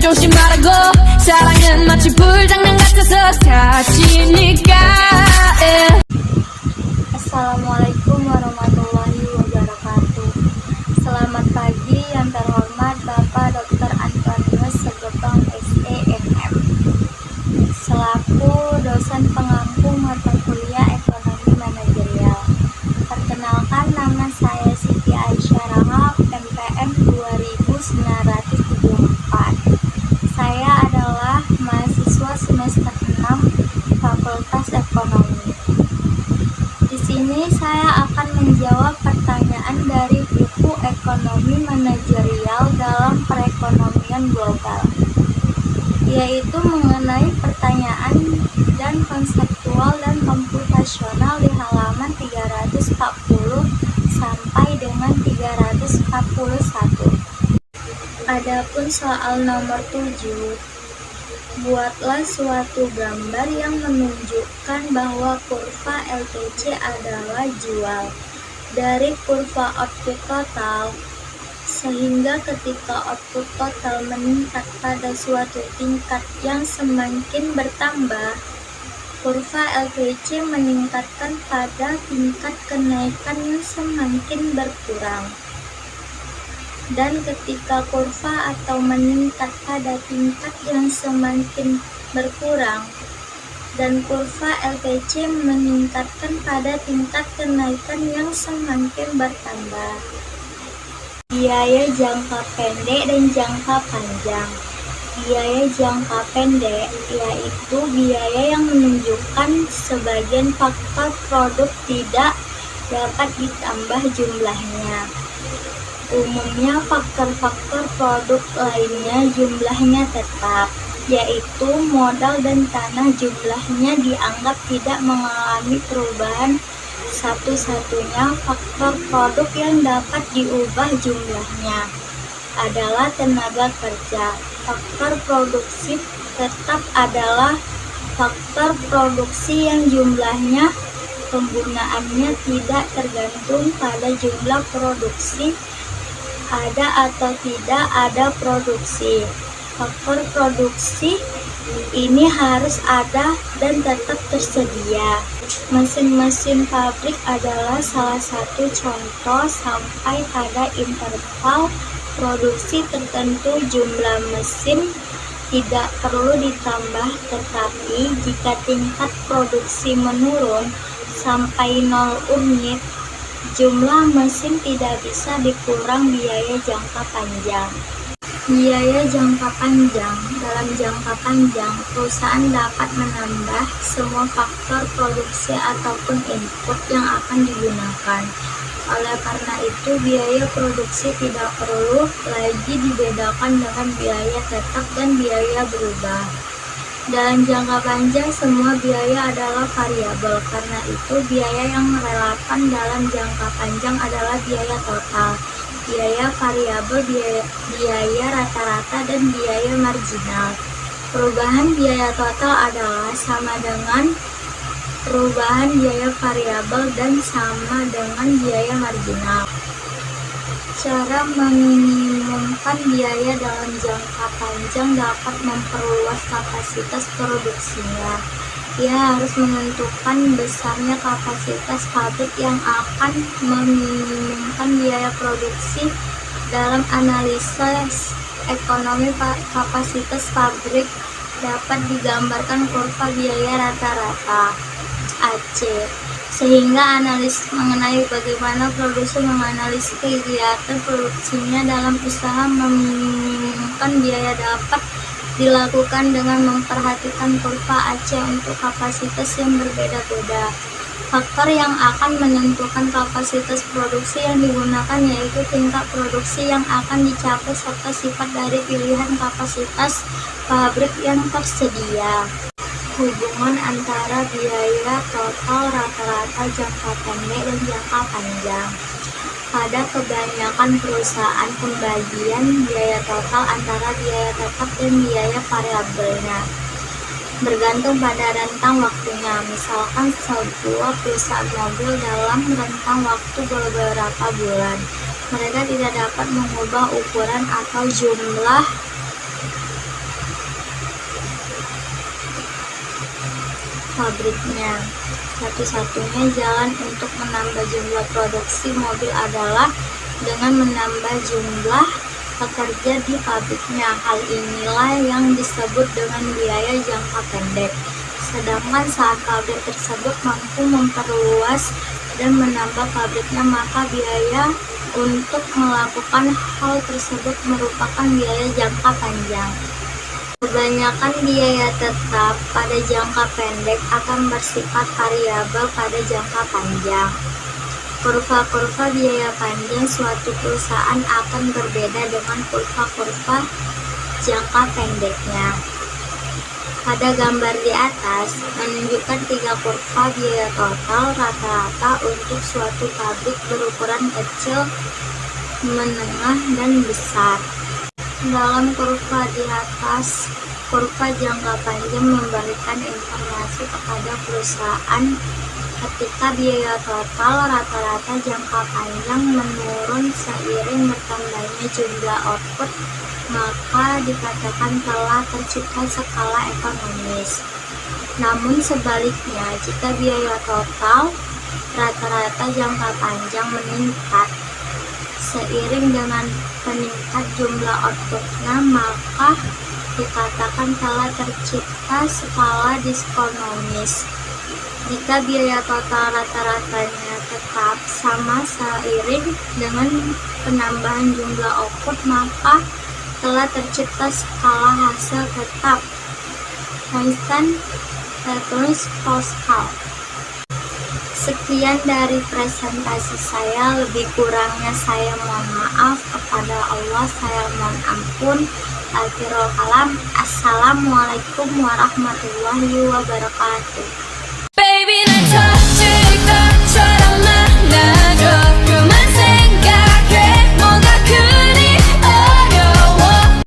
조심하라고 사랑은 마치 불장난 같아서 다치니까 Assalamualaikum warahmatullahi wabarakatuh. Selamat pagi yang terhormat Bapak Dr. Antonius Segotong SEMM, selaku dosen pengampu mata kuliah Ekonomi Manajerial. Perkenalkan, nama saya Siti Aisyah Rahab, MPM 2974. Saya adalah mahasiswa semester 6 Fakultas Ekonomi. Di sini saya akan menjawab pertanyaan dari buku Ekonomi Manajerial dalam Perekonomian Global, yaitu mengenai pertanyaan dan konseptual dan komputasional di halaman 340 sampai dengan 341. Adapun soal nomor 7, buatlah suatu gambar yang menunjukkan bahwa kurva LTC adalah jual dari kurva output total, sehingga ketika output total meningkat pada suatu tingkat yang semakin bertambah, kurva LTC meningkatkan pada tingkat kenaikan yang semakin berkurang. Dan ketika kurva atau meningkat pada tingkat yang semakin berkurang dan kurva LTC meningkatkan pada tingkat kenaikan yang semakin bertambah. Biaya jangka pendek dan jangka panjang. Biaya jangka pendek yaitu biaya yang menunjukkan sebagian faktor produk tidak dapat ditambah jumlahnya. Umumnya faktor-faktor produk lainnya jumlahnya tetap, yaitu modal dan tanah jumlahnya dianggap tidak mengalami perubahan. Satu-satunya faktor produk yang dapat diubah jumlahnya adalah tenaga kerja. Faktor produksi tetap adalah faktor produksi yang jumlahnya penggunaannya tidak tergantung pada jumlah produksi, ada atau tidak ada produksi. Faktor produksi ini harus ada dan tetap tersedia. Mesin-mesin pabrik adalah salah satu contoh. Sampai pada interval produksi tertentu jumlah mesin tidak perlu ditambah, tetapi jika tingkat produksi menurun sampai 0 unit, jumlah mesin tidak bisa dikurang. Biaya jangka panjang. Biaya jangka panjang. Dalam jangka panjang, perusahaan dapat menambah semua faktor produksi ataupun input yang akan digunakan. Oleh karena itu, biaya produksi tidak perlu lagi dibedakan dengan biaya tetap dan biaya berubah. Dalam jangka panjang, semua biaya adalah variabel. Karena itu, biaya yang relevan dalam jangka panjang adalah biaya total, biaya variabel, biaya rata-rata, dan biaya marginal. Perubahan biaya total adalah sama dengan perubahan biaya variabel dan sama dengan biaya marginal. Cara meminimumkan biaya dalam jangka panjang dapat memperluas kapasitas produksinya. Ia harus menentukan besarnya kapasitas pabrik yang akan meminimumkan biaya produksi. Dalam analisis ekonomi kapasitas pabrik dapat digambarkan kurva biaya rata-rata AC, sehingga analis mengenai bagaimana produsen menganalisis kegiatan produksinya dalam usaha meminimumkan biaya dapat dilakukan dengan memperhatikan kurva AC untuk kapasitas yang berbeda-beda. Faktor yang akan menentukan kapasitas produksi yang digunakan yaitu tingkat produksi yang akan dicapai serta sifat dari pilihan kapasitas pabrik yang tersedia. Hubungan antara biaya total rata-rata jangka pendek dan jangka panjang. Pada kebanyakan perusahaan, pembagian biaya total antara biaya tetap dan biaya variabelnya bergantung pada rentang waktunya. Misalkan sebuah perusahaan mobil dalam rentang waktu beberapa bulan, mereka tidak dapat mengubah ukuran atau jumlah pabriknya. Satu-satunya jalan untuk menambah jumlah produksi mobil adalah dengan menambah jumlah pekerja di pabriknya. Hal inilah yang disebut dengan biaya jangka pendek. Sedangkan saat pabrik tersebut mampu memperluas dan menambah pabriknya, maka biaya untuk melakukan hal tersebut merupakan biaya jangka panjang. Kebanyakan biaya tetap pada jangka pendek akan bersifat variabel pada jangka panjang. Kurva-kurva biaya panjang suatu perusahaan akan berbeda dengan kurva-kurva jangka pendeknya. Pada gambar di atas menunjukkan 3 kurva biaya total rata-rata untuk suatu pabrik berukuran kecil, menengah, dan besar. Dalam kurva di atas, kurva jangka panjang memberikan informasi kepada perusahaan ketika biaya total rata-rata jangka panjang menurun seiring bertambahnya jumlah output, maka dikatakan telah tercipta skala ekonomis. Namun sebaliknya, jika biaya total rata-rata jangka panjang meningkat seiring dengan peningkat jumlah outputnya, maka dikatakan telah tercipta skala diskonomis. Jika biaya total rata-ratanya tetap sama seiring dengan penambahan jumlah output, maka telah tercipta skala hasil tetap constant returns Pascal. Sekian dari presentasi saya, lebih kurangnya saya mohon maaf, kepada Allah saya mohon ampun. Akhirul kalam, assalamualaikum warahmatullahi wabarakatuh.